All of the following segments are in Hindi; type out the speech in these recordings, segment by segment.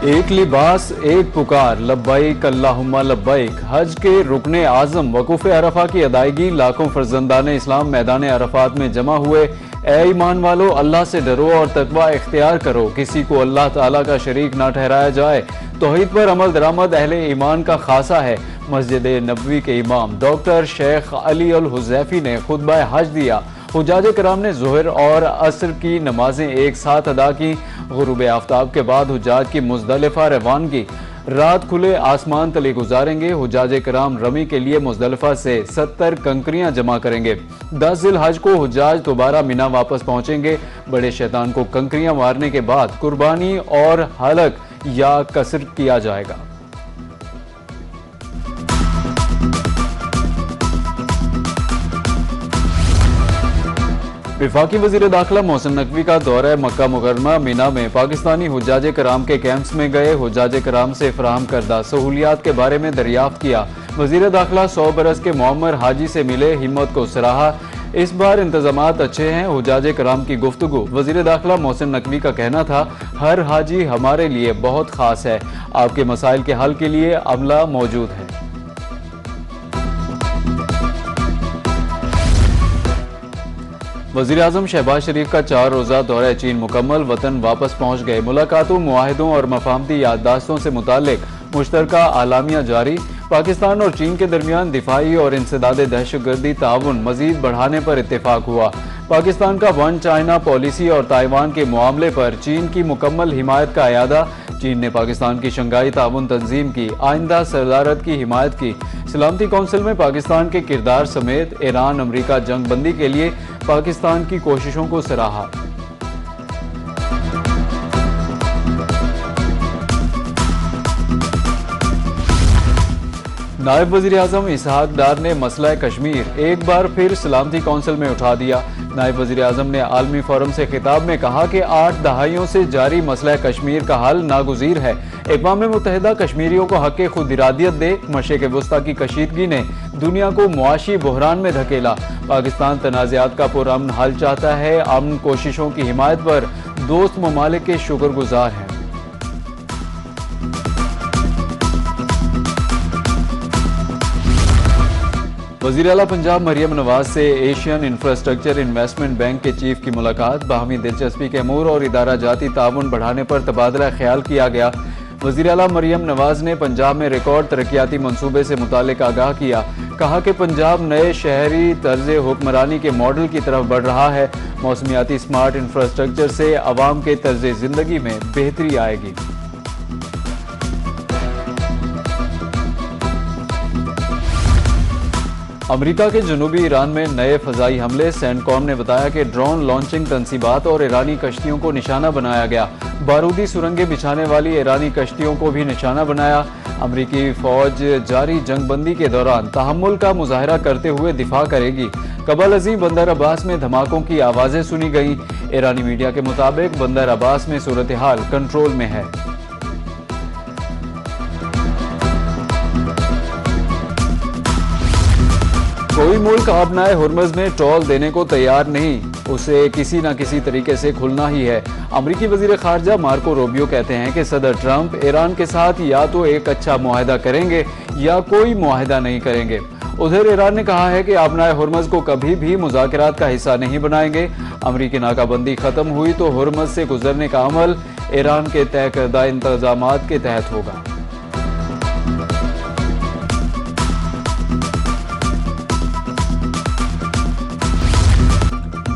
एक लिबास एक पुकार लब्बैक अल्लाहुम्मा लब्बैक। हज के रुकने आज़म वकूफ़ अरफा की अदायगी, लाखों फर्जंदान इस्लाम मैदान अरफात में जमा हुए। ए ईमान वालो, अल्लाह से डरो और तकवा इख्तियार करो, किसी को अल्लाह ताला का शरीक ना ठहराया जाए। तौहीद पर अमल दरामद अहले ईमान का खासा है। मस्जिद नबवी के इमाम डॉक्टर शेख अली अल हुज़ैफी ने खुतबा हज दिया। हुज्जाज कराम ने ज़ोहर और असर की नमाजें एक साथ अदा की। गुरूब आफ्ताब के बाद हुज्जाज की मुज़दलिफ़ा रवानगी रात खुले आसमान तले गुजारेंगे। हुज्जाज कराम रमी के लिए मुज़दलिफ़ा से 70 कंकरियां जमा करेंगे। 10 ज़िलहज को हुज्जाज दोबारा मिना वापस पहुंचेंगे। बड़े शैतान को कंकरियां मारने के बाद कुर्बानी और हलक या कसर किया जाएगा। वफाकी वज़ीर दाखिला मोहसिन नकवी का दौरा मक्का मुकरमा मिना में पाकिस्तानी हुज्जाज कराम के कैंप्स में गए। हुज्जाज कराम से फराहम करदा सहूलियात के बारे में दरियाफ्त किया। वज़ीर दाखिला 100 बरस के मुअम्मर हाजी से मिले, हिम्मत को सराहा। इस बार इंतजामात अच्छे हैं। हुज्जाज कराम की गुफ्तगू। वज़ीर दाखिला मोहसिन नकवी का कहना था, हर हाजी हमारे लिए बहुत खास है। आपके मसाइल के हल के लिए अमला मौजूद है। वज़ीर आज़म शहबाज शरीफ का 4 रोज़ा दौरा चीन मुकम्मल, वतन वापस पहुँच गए। मुलाकातों, मुआहिदों और मफाहमती याददाश्तों से मुताल्लिक मुश्तरका आलामिया जारी। पाकिस्तान और चीन के दरमियान दिफाई और इंसदाद दहशतगर्दी ताउन मजीद बढ़ाने पर इत्तेफाक हुआ। पाकिस्तान का वन चाइना पॉलिसी और ताइवान के मामले पर चीन की मुकम्मल हिमायत का अयादा। चीन ने पाकिस्तान की शंघाई ताउन तंजीम की आइंदा सदारत की हिमायत की। सलामती कौंसिल में पाकिस्तान के किरदार समेत ईरान अमरीका जंग बंदी के लिए पाकिस्तान की कोशिशों को सराहा। नायब वज़ीर आज़म इसहाक डार ने मसला कश्मीर एक बार फिर सलामती कौंसिल में उठा दिया। नायब वज़ीर आज़म ने आलमी फोरम से खिताब में कहा कि 8 दहाइयों से जारी मसला कश्मीर का हल नागुज़ीर है। अक़वाम मुत्तहिदा कश्मीरियों को हक़ खुद इरादियत दे। मशरिक़ वुस्ता की कशीदगी ने दुनिया को मुआशी बहरान में धकेला। पाकिस्तान तनाज़ात का पुरअमन हल चाहता है। अमन कोशिशों की हिमायत पर दोस्त ममालिक के शुक्रगुजार हैं। वज़ीर आला पंजाब मरियम नवाज से एशियन इंफ्रास्ट्रक्चर इन्वेस्टमेंट बैंक के चीफ की मुलाकात। बाहमी दिलचस्पी के अमूर और इदारा जाती ताउन बढ़ाने पर तबादला ख्याल किया गया। वज़ीर आला मरियम नवाज ने पंजाब में रिकॉर्ड तरक्याती मंसूबे से मुतालिक आगाह किया। कहा कि पंजाब नए शहरी तर्ज हुक्मरानी के मॉडल की तरफ बढ़ रहा है। मौसमियाती स्मार्ट इंफ्रास्ट्रक्चर से अवाम के तर्ज जिंदगी में बेहतरी आएगी। अमेरिका के जनूबी ईरान में नए फजाई हमले। सेंटकॉम ने बताया कि ड्रोन लॉन्चिंग तनसीबात और ईरानी कश्तियों को निशाना बनाया गया। बारूदी सुरंगें बिछाने वाली ईरानी कश्तियों को भी निशाना बनाया। अमेरिकी फौज जारी जंगबंदी के दौरान तहम्मुल का मुजाहरा करते हुए दिफा करेगी। कबल अज़ीम बंदर अब्बास में धमाकों की आवाज़ें सुनी गईं। ईरानी मीडिया के मुताबिक बंदर अब्बास में सूरत हाल कंट्रोल में है। कोई मुल्क आबनाए हुर्मुज़ में टोल देने को तैयार नहीं, उसे किसी न किसी तरीके से खुलना ही है। अमरीकी वज़ीर ख़ारजा मार्को रूबियो कहते हैं कि सदर ट्रंप ईरान के साथ या तो एक अच्छा मुआहदा करेंगे या कोई मुआहदा नहीं करेंगे। उधर ईरान ने कहा है कि आबनाए हुर्मुज़ को कभी भी मुज़ाकरात का हिस्सा नहीं बनाएंगे। अमरीकी नाकाबंदी ख़त्म हुई तो हुर्मुज़ से गुजरने का अमल ईरान के तय करदा इंतज़ामात के तहत होगा।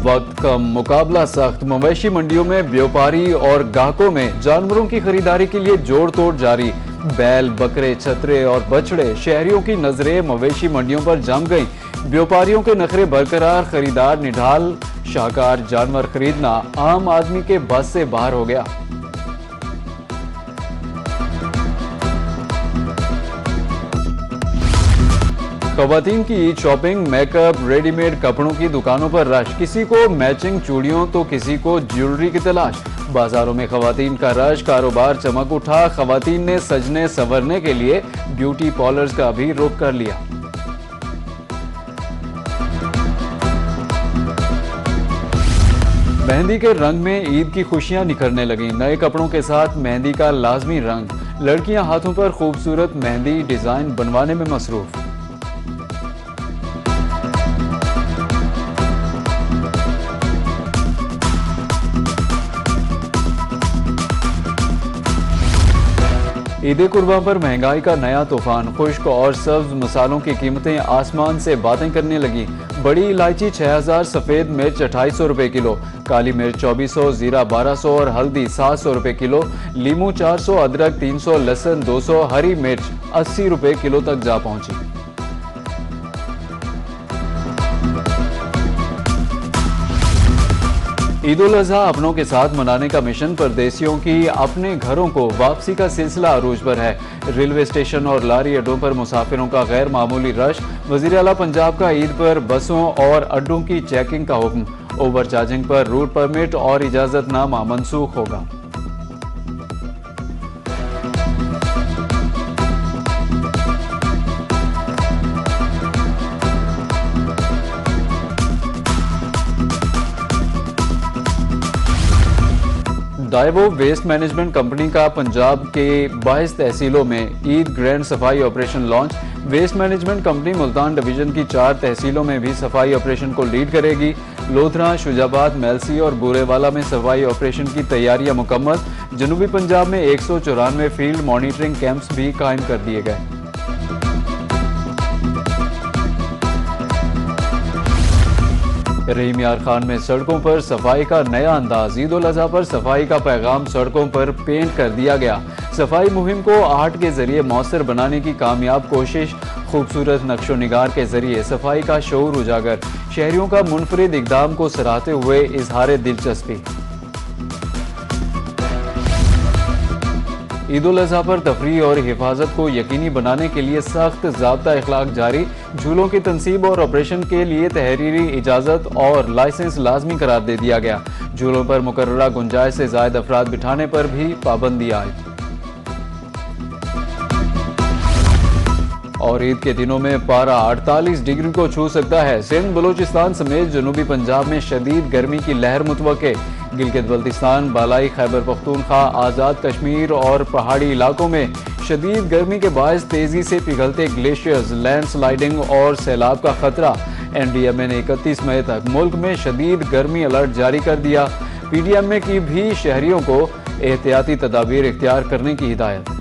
वक्त का मुकाबला सख्त। मवेशी मंडियों में व्यापारी और ग्राहकों में जानवरों की खरीदारी के लिए जोड़ तोड़ जारी। बैल, बकरे, छतरे और बछड़े, शहरियों की नजरें मवेशी मंडियों पर जम गईं। व्यापारियों के नखरे बरकरार, खरीदार निढाल। शाहकार जानवर खरीदना आम आदमी के बस से बाहर हो गया। ख़वातीन की ईद शॉपिंग, मेकअप, रेडीमेड कपड़ों की दुकानों पर रश। किसी को मैचिंग चूड़ियों तो किसी को ज्वेलरी की तलाश। बाजारों में ख़वातीन का रश, कारोबार चमक उठा। ख़वातीन ने सजने संवरने के लिए ब्यूटी पार्लर्स का भी रुख कर लिया। मेहंदी के रंग में ईद की खुशियां निखरने लगी। नए कपड़ों के साथ मेहंदी का लाजमी रंग। लड़कियां हाथों पर खूबसूरत मेहंदी डिजाइन बनवाने में मसरूफ। ईद कुर्बान पर महंगाई का नया तूफान। खुश्क और सब्ज मसालों की कीमतें आसमान से बातें करने लगी। बड़ी इलायची 6000, सफ़ेद मिर्च 2800 रुपये किलो, काली मिर्च 2400, जीरा 1200 और हल्दी 700 रुपये किलो, लीमू 400, अदरक 300, लहसुन 200, हरी मिर्च 80 रुपये किलो तक जा पहुंची। ईद उल अजहा अपनों के साथ मनाने का मिशन। परदेशियों की अपने घरों को वापसी का सिलसिला अरूज पर है। रेलवे स्टेशन और लारी अड्डों पर मुसाफिरों का गैर मामूली रश। वज़ीर आला पंजाब का ईद पर बसों और अड्डों की चेकिंग का हुक्म। ओवर चार्जिंग पर रूट परमिट और इजाजतनामा मनसूख होगा। डाइवो वेस्ट मैनेजमेंट कंपनी का पंजाब के 22 तहसीलों में ईद ग्रैंड सफाई operation launch. Waste management company Multan division की 4 तहसीलों में भी सफाई ऑपरेशन को लीड करेगी। लोधरा, शुजाबाद, मेलसी और बूरेवाला में सफाई ऑपरेशन की तैयारियां मुकम्मल। जनूबी पंजाब में 194 फील्ड मॉनिटरिंग कैंप्स भी कायम कर दिए गए। रहीम यार खान में सड़कों पर सफाई का नया अंदाज। ईद उल अजहा पर सफाई का पैगाम सड़कों पर पेंट कर दिया गया। सफाई मुहिम को आर्ट के जरिए मौसर बनाने की कामयाब कोशिश। खूबसूरत नक्शो निगार के जरिए सफाई का शऊर उजागर। शहरियों का मुनफरिद इकदाम को सराहते हुए इजहार दिलचस्पी। ईद उल अजहा पर तफरीह और हिफाजत को यकीनी बनाने के लिए सख्त ज़ाब्ता इखलाक जारी। झूलों की तनसीब और ऑपरेशन के लिए तहरीरी इजाज़त और लाइसेंस लाजमी करार दे दिया गया। झूलों पर मुकर्ररा गुंजाइश से ज़ायद अफराद बिठाने पर भी पाबंदी आयद। और ईद के दिनों में पारा 48 डिग्री को छू सकता है। सिंध, बलूचिस्तान समेत जनूबी पंजाब में शदीद गर्मी की लहर मुतवक्के। गिलगित बल्तिस्तान, बालाई खैबर पख्तूनख्वा, आज़ाद कश्मीर और पहाड़ी इलाकों में शदीद गर्मी के बायस तेजी से पिघलते ग्लेशियर्स, लैंडस्लाइडिंग और सैलाब का खतरा। NDMA ने 31 मई तक मुल्क में शदीद गर्मी अलर्ट जारी कर दिया। PDMA की भी शहरियों को एहतियाती तदाबीर इख्तियार करने की हिदायत।